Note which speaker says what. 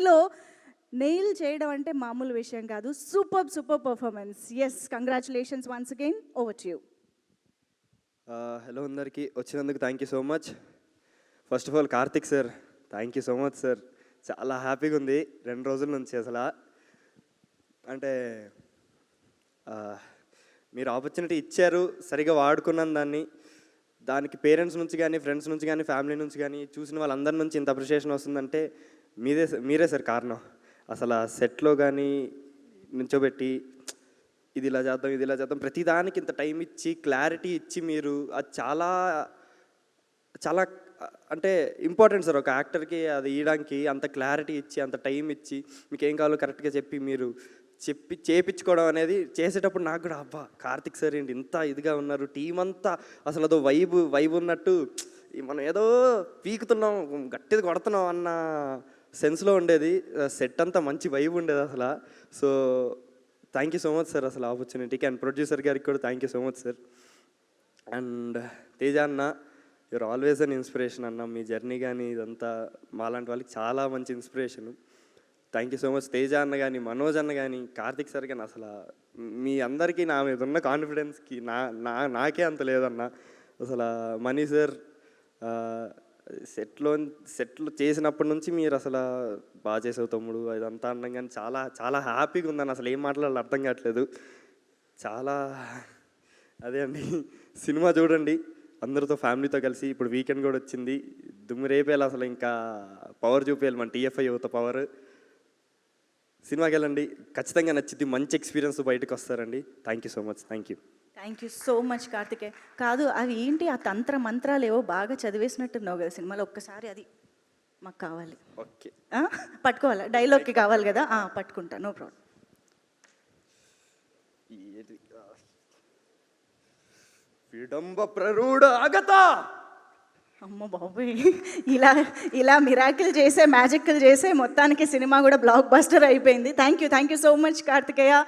Speaker 1: లో నెయిల్ చేయడం అంటే మామూలు విషయం కాదు. Super performance. Yes, congratulations once again. Over to you.
Speaker 2: Hello అందరికీ, వచ్చినందుకు thank you so much. First of all Karthik sir, thank you so much sir. చాలా హ్యాపీగా ఉంది 2 రోజుల నుంచి. అసలు అంటే మీరు ఆపర్చునిటీ ఇచ్చారు, సరిగా వాడుకున్నాను దాన్ని. దానికి పేరెంట్స్ నుంచి కానీ, ఫ్రెండ్స్ నుంచి కానీ, ఫ్యామిలీ నుంచి కానీ, చూసిన వాళ్ళందరి నుంచి ఇంత అప్రిషియేషన్ వస్తుందంటే మీరే సార్ కారణం. అసలు ఆ సెట్లో కానీ నుంచోబెట్టి ఇది ఇలా చేద్దాం ప్రతిదానికి ఇంత టైం ఇచ్చి క్లారిటీ ఇచ్చి మీరు అది చాలా చాలా అంటే ఇంపార్టెంట్ సార్. ఒక యాక్టర్కి అది ఇవ్వడానికి అంత క్లారిటీ ఇచ్చి, అంత టైం ఇచ్చి, మీకు ఏం కావాలో కరెక్ట్గా చెప్పి మీరు చేపించుకోవడం అనేది చేసేటప్పుడు నాకు కూడా అబ్బా కార్తిక్ సార్ ఏంటి ఇంత ఇదిగా ఉన్నారు, టీం అంతా అసలు అదో వైబ్ ఉన్నట్టు, మనం ఏదో పీకుతున్నాం, గట్టిది కొడుతున్నాం అన్న సెన్స్లో ఉండేది. సెట్ అంతా మంచి వైబ్ ఉండేది అసలు. So thank you so much sir అసలు ఆపర్చునిటీకి. అండ్ ప్రొడ్యూసర్ గారికి కూడా thank you so much sir. And Teja అన్న, యూఆర్ ఆల్వేస్ అన్ ఇన్స్పిరేషన్ అన్న. మీ జర్నీ కానీ ఇదంతా మాలాంటి వాళ్ళకి చాలా మంచి inspiration. Thank you so much. Teja అన్న కానీ, మనోజ్ అన్న కానీ, కార్తిక్ సార్ కానీ, అసలు మీ అందరికీ నా మీద ఉన్న కాన్ఫిడెన్స్కి నాకే అంత లేదన్న. అసలు మనీ సార్ సెట్లు చేసినప్పటి నుంచి మీరు అసలు బాగా చేసావు తమ్ముడు ఇదంతా అన్నాం, కానీ చాలా చాలా హ్యాపీగా ఉందని అసలు ఏం మాట్లాడాలో అర్థం కావట్లేదు. చాలా అదే అండి, సినిమా చూడండి అందరితో, ఫ్యామిలీతో కలిసి. ఇప్పుడు వీకెండ్ కూడా వచ్చింది, దుమ్ము రేపేయాలి అసలు, ఇంకా పవర్ చూపేయాలి మన టీఎఫ్ఐ యువత పవర్. సినిమాకి వెళ్ళండి, ఖచ్చితంగా నచ్చింది, మంచి ఎక్స్పీరియన్స్ బయటకు వస్తారండి. Thank you so much. Thank you
Speaker 1: so much Karthikeya. కాదు, అవి ఏంటి ఆ తంత్ర మంత్రాలు ఏవో బాగా చదివేసినట్టున్నావు కదా సినిమాలో, ఒక్కసారి అది మాకు కావాలి.
Speaker 2: ఓకే,
Speaker 1: పట్టుకోవాలా? డైలాగ్కి కావాలి కదా, పట్టుకుంటా, నో ప్రాబ్లం.
Speaker 2: విడంబ ప్రరూఢ ఆగత.
Speaker 1: అమ్మ బాబోయ్, ఇలా మిరాకిల్ చేసే, మ్యాజిక్లు చేసే మొత్తానికి సినిమా కూడా బ్లాక్ బస్టర్ అయిపోయింది. Thank you so much Karthikeya.